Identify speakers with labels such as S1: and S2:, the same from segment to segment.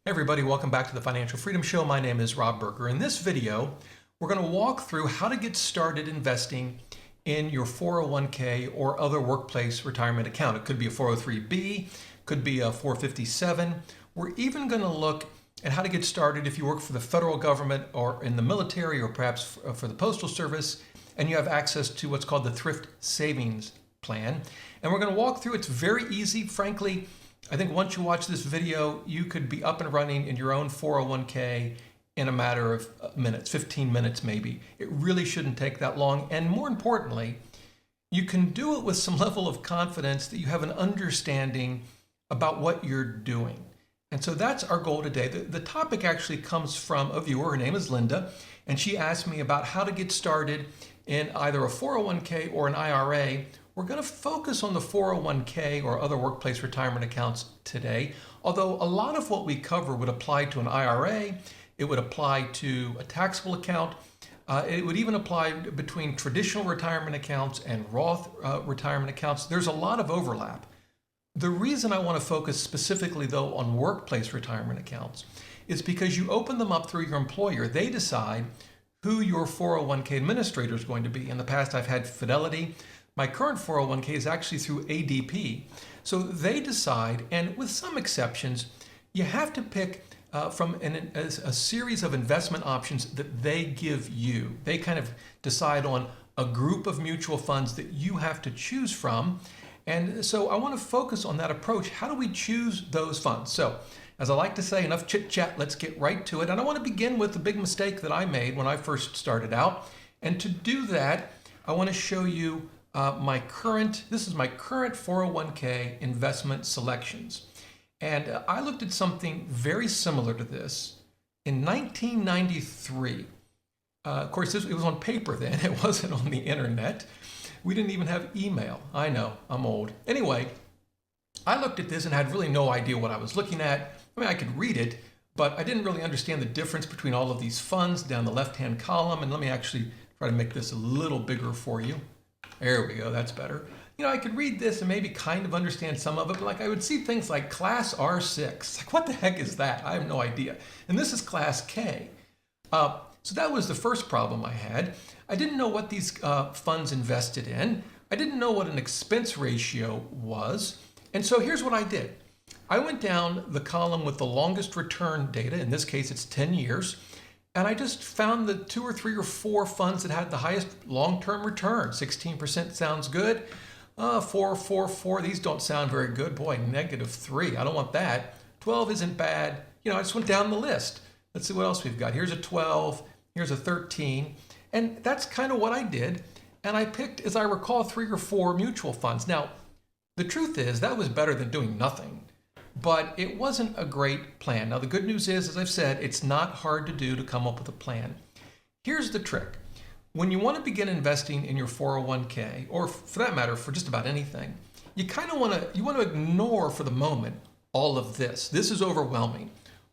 S1: Hey everybody, welcome back to the Financial Freedom Show. My name is Rob Berger. In this video, we're going to walk through how to get started investing in your 401k or other workplace retirement account. It could be a 403b, could be a 457. We're even going to look at how to get started if you work for the federal government or in the military or perhaps for the Postal Service, and you have access to what's called the Thrift Savings Plan. And we're going to walk through. It's very easy, frankly. I think once you watch this video, you could be up and running in your own 401k in a matter of minutes, 15 minutes maybe. It really shouldn't take that long. And more importantly, you can do it with some level of confidence that you have an understanding about what you're doing. And so that's our goal today. The topic actually comes from a viewer. Her name is Linda, and she asked me about how to get started in either a 401k or an IRA. We're going to focus on the 401k or other workplace retirement accounts today, although a lot of what we cover would apply to an IRA, it would apply to a taxable account, it would even apply between traditional retirement accounts and Roth retirement accounts. There's a lot of overlap. The reason I want to focus specifically, though, on workplace retirement accounts is because you open them up through your employer. They decide who your 401k administrator is going to be. In the past, I've had Fidelity. My current 401k is actually through ADP. So they decide, and with some exceptions, you have to pick from a series of investment options that they give you. They kind of decide on a group of mutual funds that you have to choose from. And so I want to focus on that approach. How do we choose those funds? So, as I like to say, enough chit chat, let's get right to it. And I want to begin with the big mistake that I made when I first started out. And to do that, I want to show you this is my current 401k investment selections. And I looked at something very similar to this in 1993. Of course, it was on paper then. It wasn't on the internet. We didn't even have email. I know, I'm old. Anyway, I looked at this and had really no idea what I was looking at. I mean, I could read it, but I didn't really understand the difference between all of these funds down the left-hand column. And let me actually try to make this a little bigger for you. There we go, that's better. You know, I could read this and maybe kind of understand some of it, but like I would see things like Class R6. Like, what the heck is that? I have no idea. And this is Class K. So that was the first problem I had. I didn't know what these funds invested in. I didn't know what an expense ratio was. And so here's what I did. I went down the column with the longest return data. In this case, it's 10 years. And I just found the 2 or 3 or 4 funds that had the highest long-term return. 16% sounds good. 4, 4, 4, these don't sound very good. Boy, -3, I don't want that. 12 isn't bad. You know, I just went down the list. Let's see what else we've got. Here's a 12, here's a 13. And that's kind of what I did. And I picked, as I recall, 3 or 4 mutual funds. Now, the truth is that was better than doing nothing. But it wasn't a great plan. Now, the good news is, as I've said, it's not hard to do to come up with a plan. Here's the trick. When you want to begin investing in your 401k, or for that matter, for just about anything, you kind of want to ignore for the moment all of this. This is overwhelming.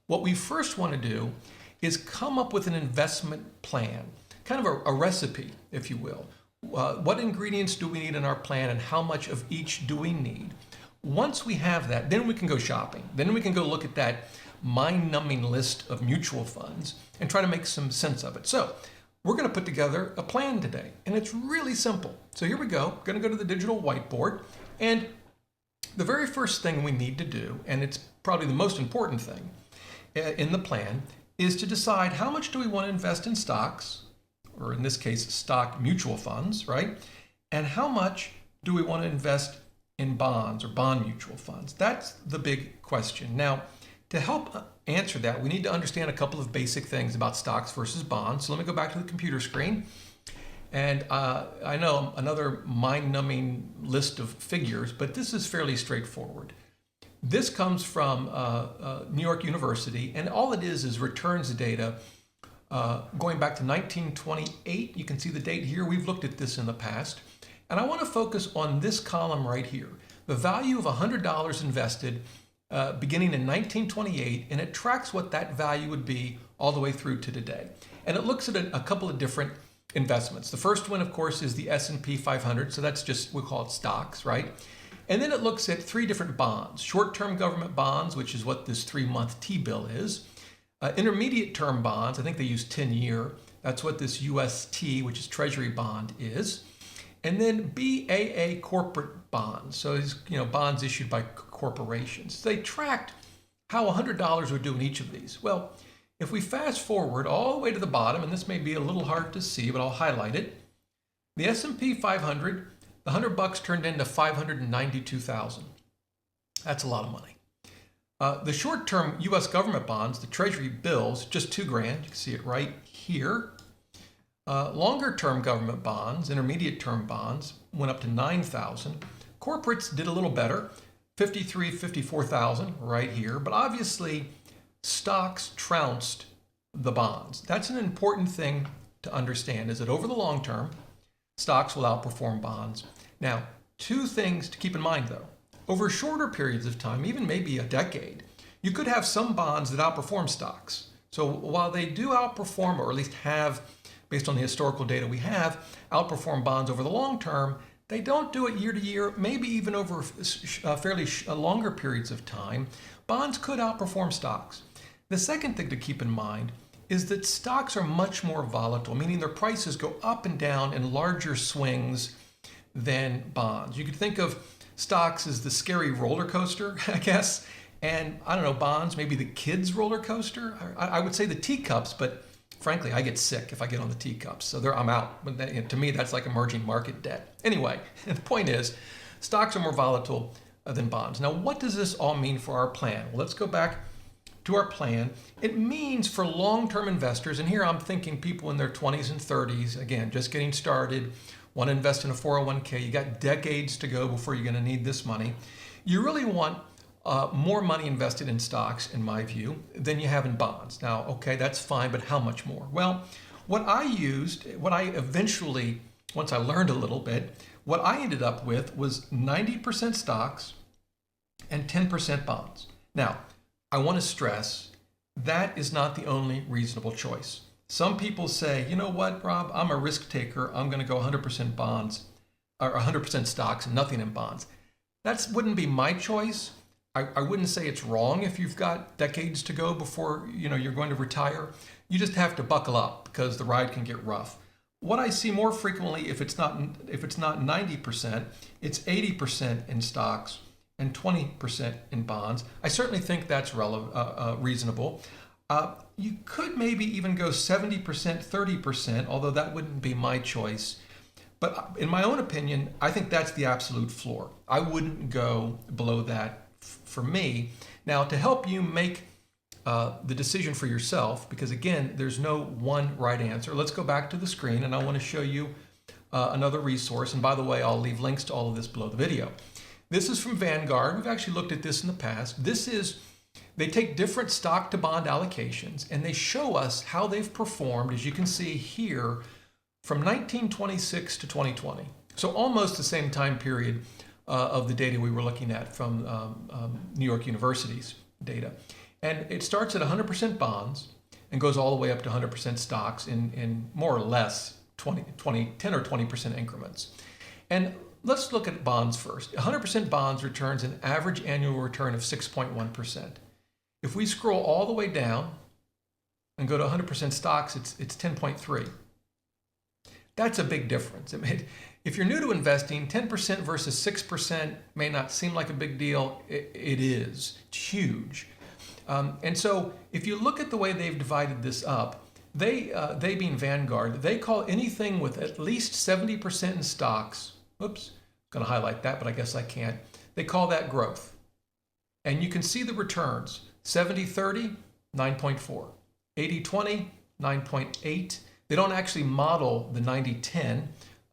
S1: What we first want to do is come up with an investment plan, kind of a recipe, if you will. What ingredients do we need in our plan and how much of each do we need? Once we have that, then we can go shopping. Then we can go look at that mind-numbing list of mutual funds and try to make some sense of it. So we're going to put together a plan today, and it's really simple. So here we go. We're going to go to the digital whiteboard, and the very first thing we need to do, and it's probably the most important thing in the plan, is to decide how much do we want to invest in stocks, or in this case, stock mutual funds, right? And how much do we want to invest in bonds or bond mutual funds? That's the big question. Now, to help answer that, we need to understand a couple of basic things about stocks versus bonds. So let me go back to the computer screen. And I know another mind-numbing list of figures, but this is fairly straightforward. This comes from New York University, and all it is returns data going back to 1928. You can see the date here. We've looked at this in the past. And I want to focus on this column right here, the value of $100 invested beginning in 1928, and it tracks what that value would be all the way through to today. And it looks at a couple of different investments. The first one, of course, is the S&P 500, so that's just, we call it stocks, right? And then it looks at 3 different bonds: short-term government bonds, which is what this 3-month T-bill is; intermediate term bonds, I think they use 10-year. That's what this UST, which is Treasury bond, is. And then BAA corporate bonds. So it's, bonds issued by corporations. They tracked how $100 would do in each of these. Well, if we fast forward all the way to the bottom, and this may be a little hard to see, but I'll highlight it. The S&P 500, the $100 turned into $592,000. That's a lot of money. The short-term U.S. government bonds, the Treasury bills, just $2,000. You can see it right here. Longer-term government bonds, intermediate-term bonds, went up to $9,000. Corporates did a little better, $54,000 right here. But obviously, stocks trounced the bonds. That's an important thing to understand, is that over the long term, stocks will outperform bonds. Now, 2 things to keep in mind, though. Over shorter periods of time, even maybe a decade, you could have some bonds that outperform stocks. So while they do outperform, or at least have, based on the historical data we have, outperform bonds over the long term, they don't do it year to year, maybe even over fairly longer periods of time. Bonds could outperform stocks. The second thing to keep in mind is that stocks are much more volatile, meaning their prices go up and down in larger swings than bonds. You could think of stocks as the scary roller coaster, I guess, and I don't know, bonds, maybe the kids' roller coaster. I would say the teacups, but frankly, I get sick if I get on the teacups, so I'm out. To me, that's like emerging market debt. Anyway, the point is, stocks are more volatile than bonds. Now, what does this all mean for our plan? Well, let's go back to our plan. It means for long-term investors, and here I'm thinking people in their 20s and 30s, again, just getting started, want to invest in a 401k, you got decades to go before you're going to need this money. You really want more money invested in stocks, in my view, than you have in bonds. Now, okay, that's fine, but how much more? Well, what I eventually, once I learned a little bit, what I ended up with was 90% stocks and 10% bonds. Now, I want to stress that is not the only reasonable choice. Some people say, you know what, Rob, I'm a risk taker. I'm going to go 100% bonds or 100% stocks and nothing in bonds. That wouldn't be my choice. I wouldn't say it's wrong if you've got decades to go before you're going to retire. You just have to buckle up because the ride can get rough. What I see more frequently, if it's not 90%, it's 80% in stocks and 20% in bonds. I certainly think that's reasonable. You could maybe even go 70%, 30%, although that wouldn't be my choice. But in my own opinion, I think that's the absolute floor. I wouldn't go below that for me. Now, to help you make the decision for yourself, because again, there's no one right answer, let's go back to the screen and I want to show you another resource. And by the way, I'll leave links to all of this below the video. This is from Vanguard. We've actually looked at this in the past. They take different stock to bond allocations and they show us how they've performed, as you can see here, from 1926 to 2020. So almost the same time period of the data we were looking at from New York University's data. And it starts at 100% bonds and goes all the way up to 100% stocks in more or less 10 or 20% increments. And let's look at bonds first. 100% bonds returns an average annual return of 6.1%. If we scroll all the way down and go to 100% stocks, it's 10.3. That's a big difference. If you're new to investing, 10% versus 6% may not seem like a big deal. It is. It's huge. And so if you look at the way they've divided this up, they being Vanguard, they call anything with at least 70% in stocks, oops, going to highlight that, but I guess I can't. They call that growth. And you can see the returns. 70-30, 9.4. 80-20, 9.8. They don't actually model the 90-10,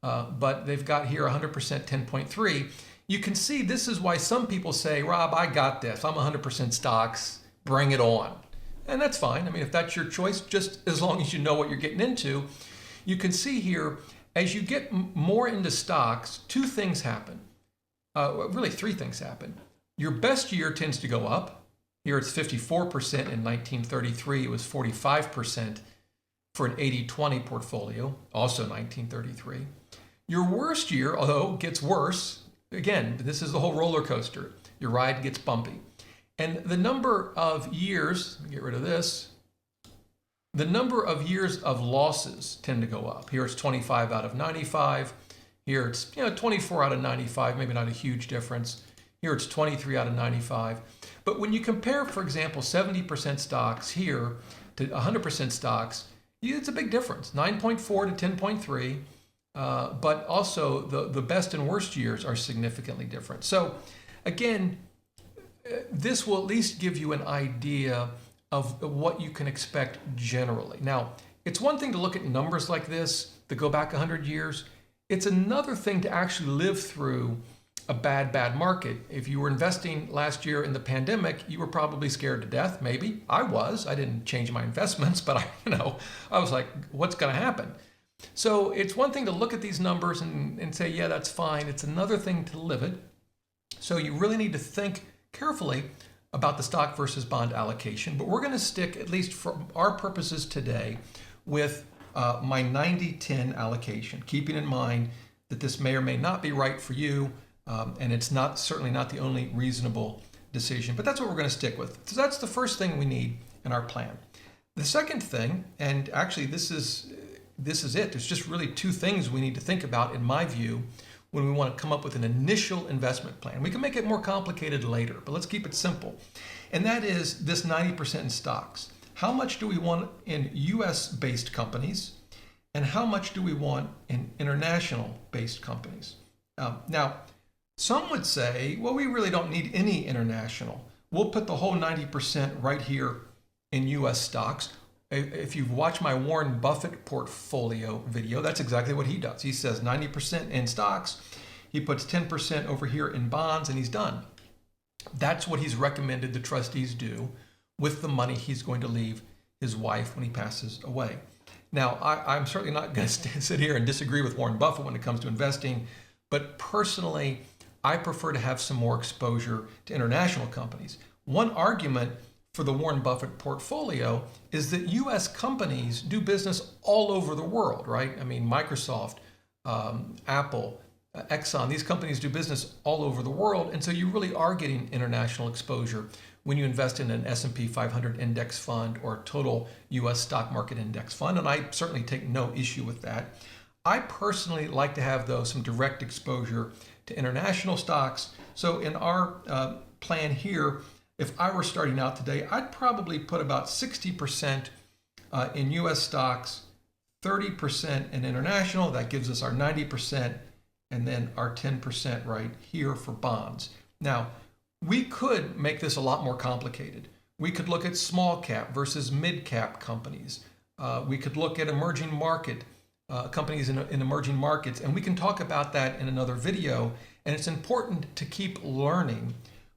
S1: but they've got here 100% 10.3. You can see this is why some people say, Rob, I got this. I'm 100% stocks. Bring it on. And that's fine. I mean, if that's your choice, just as long as you know what you're getting into. You can see here, as you get more into stocks, 2 things happen. Really 3 things happen. Your best year tends to go up. Here it's 54% in 1933. It was 45% for an 80-20 portfolio, also 1933. Your worst year, although it gets worse, again, this is the whole roller coaster. Your ride gets bumpy. And the number of years, let me get rid of this, the number of years of losses tend to go up. Here it's 25 out of 95. Here it's 24 out of 95, maybe not a huge difference. Here it's 23 out of 95. But when you compare, for example, 70% stocks here to 100% stocks, it's a big difference, 9.4 to 10.3. But also the best and worst years are significantly different. So again, this will at least give you an idea of what you can expect generally. Now, it's one thing to look at numbers like this that go back 100 years. It's another thing to actually live through a bad market. If you were investing last year in the pandemic, you were probably scared to death, maybe. I was. I didn't change my investments, but I was like, what's going to happen? So it's one thing to look at these numbers and say, yeah, that's fine. It's another thing to live it. So you really need to think carefully about the stock versus bond allocation. But we're going to stick, at least for our purposes today, with my 90-10 allocation, keeping in mind that this may or may not be right for you, and it's certainly not the only reasonable decision. But that's what we're going to stick with. So that's the first thing we need in our plan. The second thing, and actually this is it. There's just really two things we need to think about, in my view, when we want to come up with an initial investment plan. We can make it more complicated later, but let's keep it simple. And that is this 90% in stocks. How much do we want in US-based companies, and how much do we want in international-based companies? Now, some would say, well, we really don't need any international. We'll put the whole 90% right here in US stocks. If you've watched my Warren Buffett portfolio video, that's exactly what he does. He says 90% in stocks, he puts 10% over here in bonds, and he's done. That's what he's recommended the trustees do with the money he's going to leave his wife when he passes away. Now, I'm certainly not going to sit here and disagree with Warren Buffett when it comes to investing, but personally, I prefer to have some more exposure to international companies. One argument for the Warren Buffett portfolio is that U.S. companies do business all over the world, right? I mean, Microsoft, Apple, Exxon, these companies do business all over the world. And so you really are getting international exposure when you invest in an S&P 500 index fund or total U.S. stock market index fund. And I certainly take no issue with that. I personally like to have, though, some direct exposure to international stocks. So in our plan here, if I were starting out today, I'd probably put about 60% in US stocks, 30% in international. That gives us our 90%, and then our 10% right here for bonds. Now, we could make this a lot more complicated. We could look at small cap versus mid cap companies. We could look at emerging market companies in emerging markets, and we can talk about that in another video. And it's important to keep learning.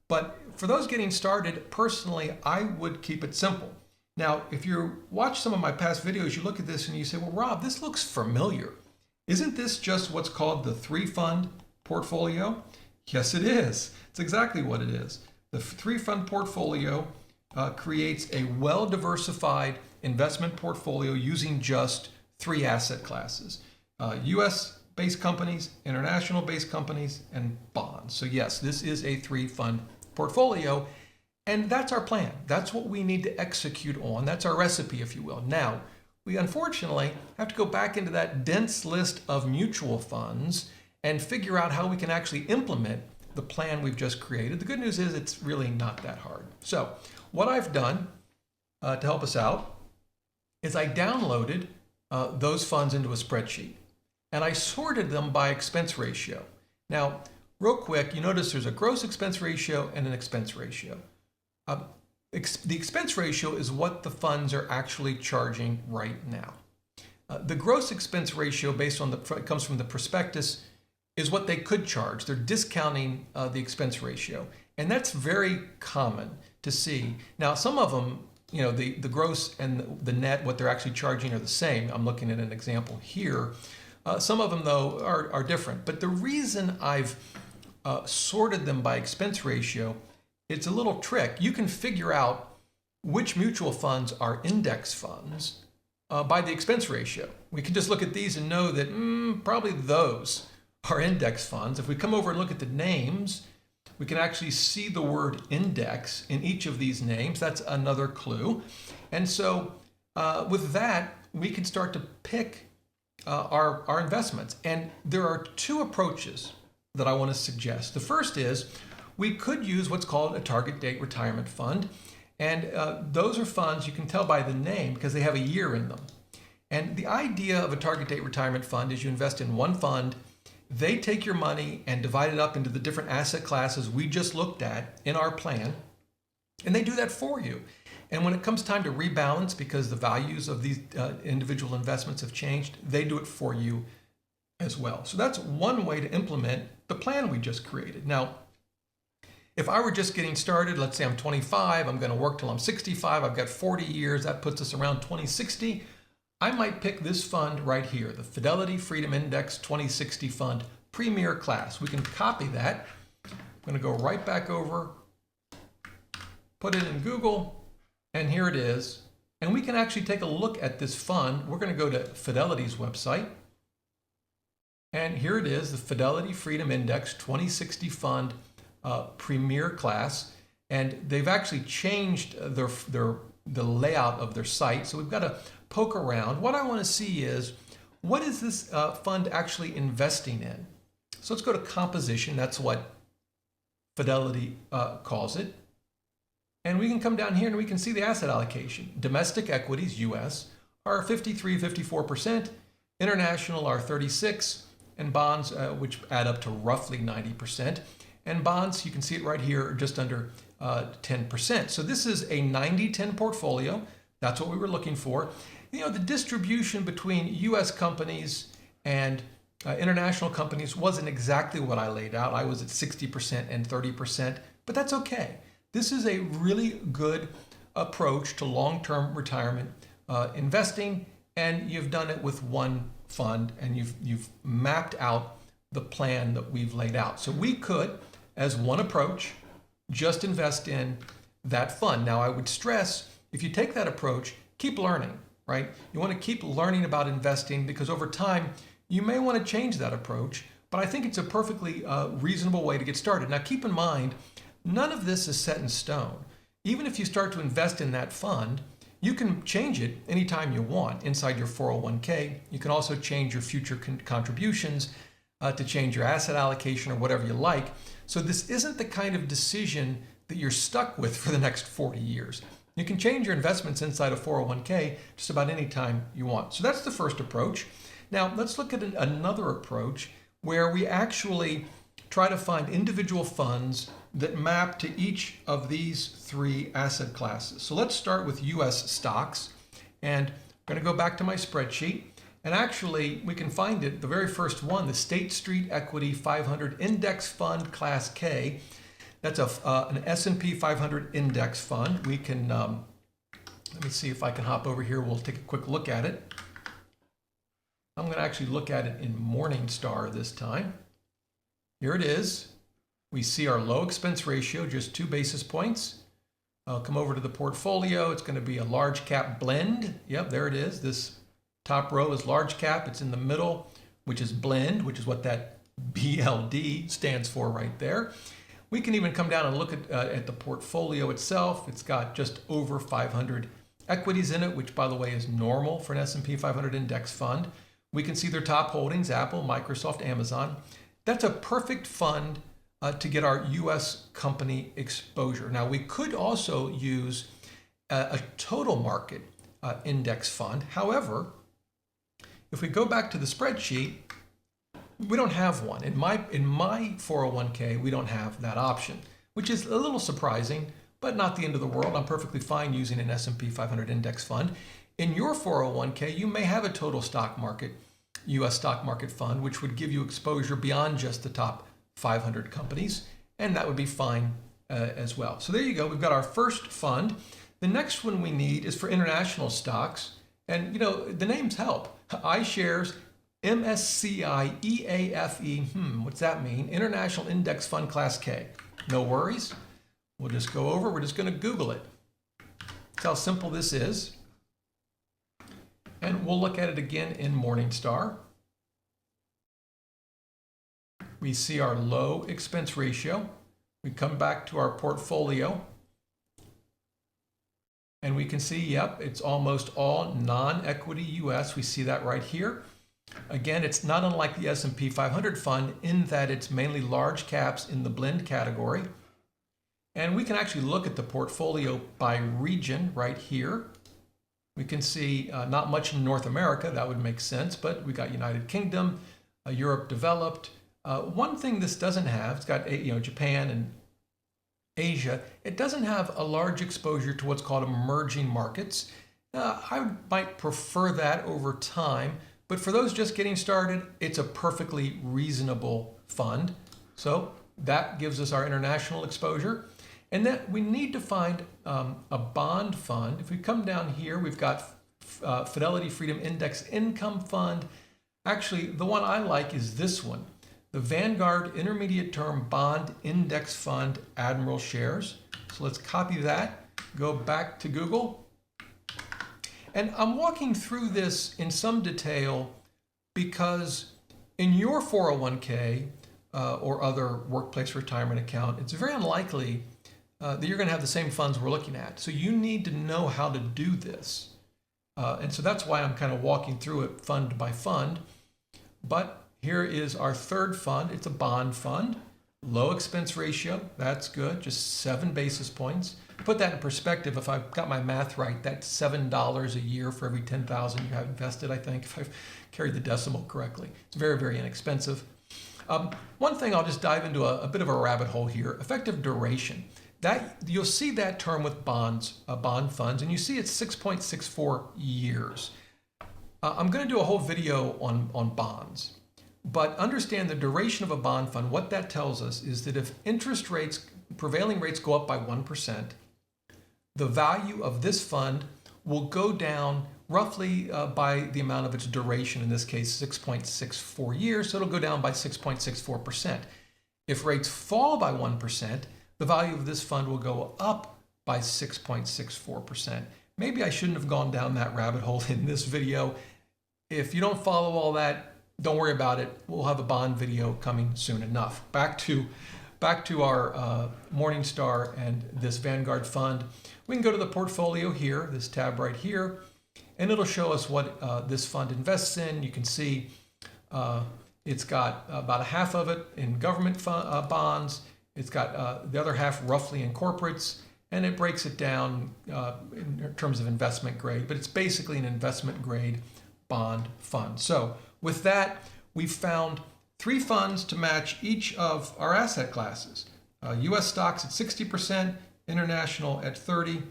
S1: But for those getting started, personally, I would keep it simple. Now, if you watch some of my past videos, you look at this and you say, well, Rob, this looks familiar. Isn't this just what's called the three-fund portfolio? Yes, it is. It's exactly what it is. The three-fund portfolio creates a well-diversified investment portfolio using just three asset classes: US-based companies, international-based companies, and bonds. So yes, this is a three-fund portfolio, and that's our plan. That's what we need to execute on. That's our recipe, if you will. Now, we unfortunately have to go back into that dense list of mutual funds and figure out how we can actually implement the plan we've just created. The good news is it's really not that hard. So what I've done to help us out is I downloaded those funds into a spreadsheet, and I sorted them by expense ratio. Now, real quick, you notice there's a gross expense ratio and an expense ratio. The expense ratio is what the funds are actually charging right now. The gross expense ratio, based on it comes from the prospectus, is what they could charge. They're discounting the expense ratio, and that's very common to see. Now, some of them, the gross and the net, what they're actually charging, are the same. I'm looking at an example here. Some of them, though, are different. But the reason I've sorted them by expense ratio, it's a little trick. You can figure out which mutual funds are index funds by the expense ratio. We can just look at these and know that probably those are index funds. If we come over and look at the names, we can actually see the word index in each of these names. That's another clue. And so with that, we can start to pick our investments. And there are two approaches that I want to suggest. The first is we could use what's called a target date retirement fund. And those are funds you can tell by the name because they have a year in them. And the idea of a target date retirement fund is you invest in one fund, they take your money and divide it up into the different asset classes we just looked at in our plan, and they do that for you. And when it comes time to rebalance because the values of these individual investments have changed, they do it for you as well. So that's one way to implement the plan we just created. Now, if I were just getting started, let's say I'm 25, I'm going to work till I'm 65, I've got 40 years, that puts us around 2060. I might pick this fund right here, the Fidelity Freedom Index 2060 Fund Premier Class. We can copy that. I'm going to go right back over, put it in Google, and here it is. And we can actually take a look at this fund. We're going to go to Fidelity's website. And here it is, the Fidelity Freedom Index 2060 Fund Premier Class. And they've actually changed the layout of their site. So we've got to poke around. What I want to see is, what is this fund actually investing in? So let's go to composition. That's what Fidelity calls it. And we can come down here and we can see the asset allocation. Domestic equities, US, are 54%, international are 36%, and bonds, which add up to roughly 90%. And bonds, you can see it right here, are just under 10%. So this is a 90-10 portfolio. That's what we were looking for. You know, the distribution between US companies and international companies wasn't exactly what I laid out. I was at 60% and 30%, but that's okay. This is a really good approach to long-term retirement investing, and you've done it with one fund, and you've mapped out the plan that we've laid out. So we could, as one approach, just invest in that fund. Now, I would stress, if you take that approach, keep learning, right? You want to keep learning about investing because over time, you may want to change that approach, but I think it's a perfectly reasonable way to get started. Now, keep in mind, none of this is set in stone. Even if you start to invest in that fund, you can change it anytime you want inside your 401k. You can also change your future contributions to change your asset allocation or whatever you like. So this isn't the kind of decision that you're stuck with for the next 40 years. You can change your investments inside a 401k just about any time you want. So that's the first approach. Now let's look at another approach where we actually try to find individual funds that map to each of these three asset classes. So let's start with US stocks, and I'm going to go back to my spreadsheet, and actually we can find it, the very first one, the State Street Equity 500 Index Fund Class K. That's an S&P 500 index fund. We can, let me see if I can hop over here. We'll take a quick look at it. I'm going to actually look at it in Morningstar this time. Here it is. We see our low expense ratio, just 2 basis points. I'll come over to the portfolio. It's going to be a large cap blend. Yep, there it is. This top row is large cap. It's in the middle, which is blend, which is what that BLD stands for right there. We can even come down and look at the portfolio itself. It's got just over 500 equities in it, which by the way is normal for an S&P 500 index fund. We can see their top holdings, Apple, Microsoft, Amazon. That's a perfect fund to get our US company exposure. Now, we could also use a total market index fund. However, if we go back to the spreadsheet, we don't have one. In my 401k, we don't have that option, which is a little surprising, but not the end of the world. I'm perfectly fine using an S&P 500 index fund. In your 401k, you may have a total stock market, US stock market fund, which would give you exposure beyond just the top 500 companies, and that would be fine as well. So there you go. We've got our first fund. The next one we need is for international stocks, and you know the names help. iShares MSCI EAFE. What's that mean? International Index Fund Class K. No worries. We'll just go over. We're just going to Google it. That's how simple this is. And we'll look at it again in Morningstar. We see our low expense ratio. We come back to our portfolio and we can see, yep, it's almost all non-equity US. We see that right here. Again, it's not unlike the S&P 500 fund in that it's mainly large caps in the blend category. And we can actually look at the portfolio by region right here. We can see not much in North America, that would make sense, but we got United Kingdom, Europe developed. One thing this doesn't have, it's got Japan and Asia. It doesn't have a large exposure to what's called emerging markets. I might prefer that over time, but for those just getting started, it's a perfectly reasonable fund. So that gives us our international exposure. And then we need to find a bond fund. If we come down here, we've got Fidelity Freedom Index Income Fund. Actually, the one I like is this one, the Vanguard Intermediate Term Bond Index Fund Admiral Shares. So let's copy that, go back to Google. And I'm walking through this in some detail because in your 401k or other workplace retirement account, it's very unlikely that you're going to have the same funds we're looking at. So you need to know how to do this. And so that's why I'm kind of walking through it fund by fund. But here is our third fund. It's a bond fund. Low expense ratio. That's good. Just 7 basis points. To put that in perspective, if I've got my math right, that's $7 a year for every $10,000 you have invested, I think, if I've carried the decimal correctly. It's very, very inexpensive. One thing I'll just dive into a bit of a rabbit hole here, effective duration. That you'll see that term with bonds, bond funds, and you see it's 6.64 years. I'm going to do a whole video on bonds, but understand the duration of a bond fund. What that tells us is that if interest rates, prevailing rates go up by 1%, the value of this fund will go down roughly by the amount of its duration, in this case 6.64 years, so it'll go down by 6.64%. If rates fall by 1%, the value of this fund will go up by 6.64%. Maybe I shouldn't have gone down that rabbit hole in this video. If you don't follow all that, don't worry about it. We'll have a bond video coming soon enough. Back to our Morningstar and this Vanguard fund. We can go to the portfolio here, this tab right here, and it'll show us what this fund invests in. You can see it's got about a half of it in government bonds. It's got the other half roughly in corporates, and it breaks it down in terms of investment grade, but it's basically an investment grade bond fund. So with that, we've found 3 funds to match each of our asset classes. US stocks at 60%, international at 30%,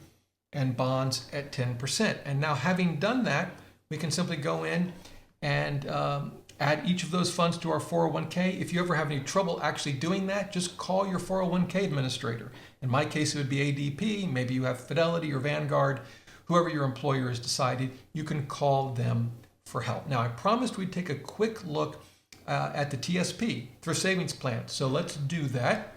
S1: and bonds at 10%. And now having done that, we can simply go in and add each of those funds to our 401k. If you ever have any trouble actually doing that, just call your 401k administrator. In my case, it would be ADP. Maybe you have Fidelity or Vanguard. Whoever your employer has decided, you can call them for help. Now, I promised we'd take a quick look at the TSP, Thrift Savings Plan. So let's do that.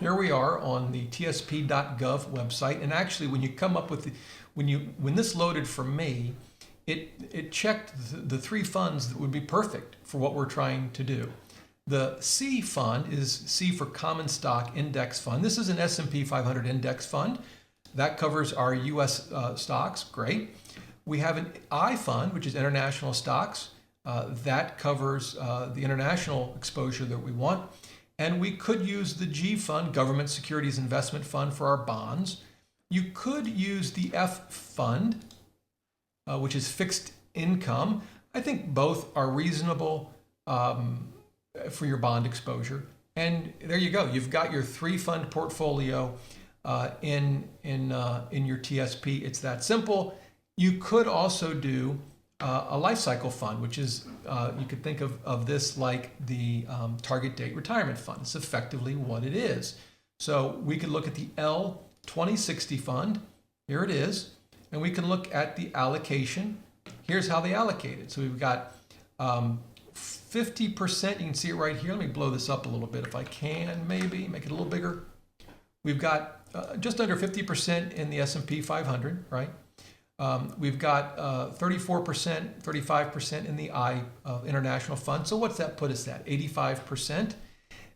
S1: Here we are on the tsp.gov website. And actually, when you come up with when this loaded for me, it checked the 3 funds that would be perfect for what we're trying to do. The C fund is C for Common Stock Index Fund. This is an S&P 500 index fund. That covers our US stocks. Great. We have an I fund, which is international stocks. That covers the international exposure that we want. And we could use the G fund, Government Securities Investment Fund, for our bonds. You could use the F fund, which is fixed income. I think both are reasonable for your bond exposure. And there you go. You've got your 3-fund portfolio in your TSP. It's that simple. You could also do a life cycle fund, which is, you could think of this like the target date retirement fund. It's effectively what it is. So we could look at the L2060 fund. Here it is. And we can look at the allocation. Here's how they allocate it. So we've got 50%. You can see it right here. Let me blow this up a little bit if I can, maybe make it a little bigger. We've got just under 50% in the S&P 500, right? We've got 34%, 35% in the I international fund. So what's that put us at? 85%.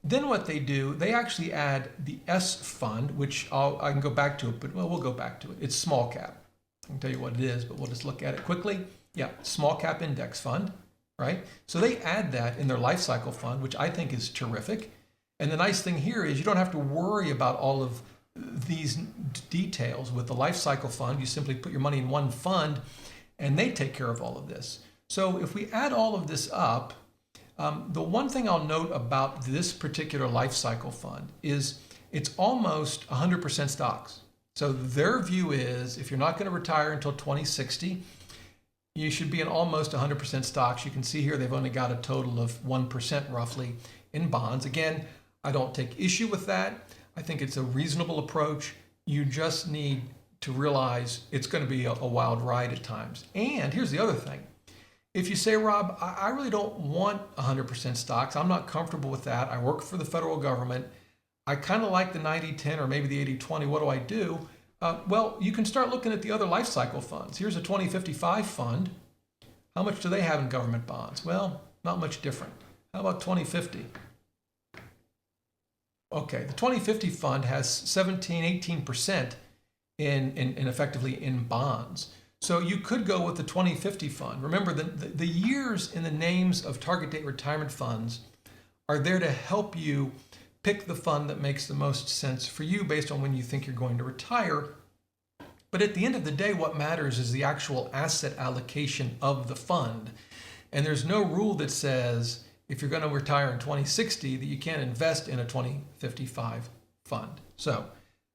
S1: Then what they do, they actually add the S fund, which I can go back to it, but well, we'll go back to it. It's small cap. I can tell you what it is, but we'll just look at it quickly. Yeah, small cap index fund, right? So they add that in their life cycle fund, which I think is terrific. And the nice thing here is you don't have to worry about all of these details with the life cycle fund. You simply put your money in one fund and they take care of all of this. So if we add all of this up, the one thing I'll note about this particular life cycle fund is it's almost 100% stocks. So their view is if you're not going to retire until 2060, you should be in almost 100% stocks. You can see here they've only got a total of 1% roughly in bonds. Again, I don't take issue with that. I think it's a reasonable approach. You just need to realize it's going to be a wild ride at times. And here's the other thing. If you say, Rob, I really don't want 100% stocks, I'm not comfortable with that. I work for the federal government. I kind of like the 90-10 or maybe the 80-20. What do I do? Well, you can start looking at the other life cycle funds. Here's a 2055 fund. How much do they have in government bonds? Well, not much different. How about 2050? Okay, the 2050 fund has 17-18% in effectively in bonds. So you could go with the 2050 fund. Remember, the years in the names of target date retirement funds are there to help you pick the fund that makes the most sense for you based on when you think you're going to retire. But at the end of the day, what matters is the actual asset allocation of the fund. And there's no rule that says if you're going to retire in 2060 that you can't invest in a 2055 fund. So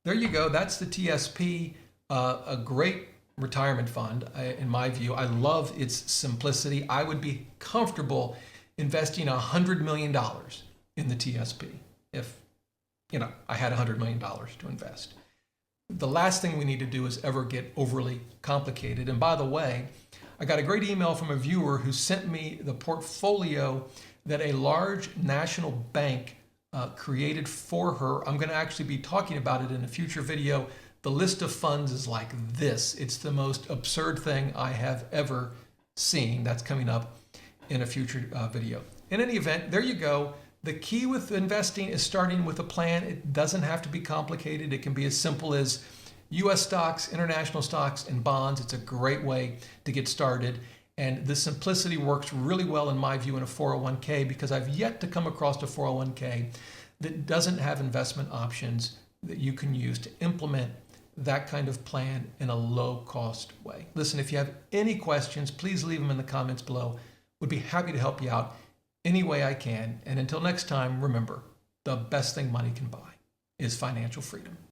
S1: there you go. That's the TSP, a great retirement fund, in my view. I love its simplicity. I would be comfortable investing $100 million in the TSP if, I had $100 million to invest. The last thing we need to do is ever get overly complicated. And by the way, I got a great email from a viewer who sent me the portfolio that a large national bank created for her. I'm going to actually be talking about it in a future video. The list of funds is like this. It's the most absurd thing I have ever seen. That's coming up in a future video. In any event, there you go. The key with investing is starting with a plan. It doesn't have to be complicated. It can be as simple as US stocks, international stocks, and bonds. It's a great way to get started. And the simplicity works really well, in my view, in a 401k because I've yet to come across a 401k that doesn't have investment options that you can use to implement that kind of plan in a low-cost way. Listen, if you have any questions, please leave them in the comments below. Would be happy to help you out any way I can. And until next time, remember, the best thing money can buy is financial freedom.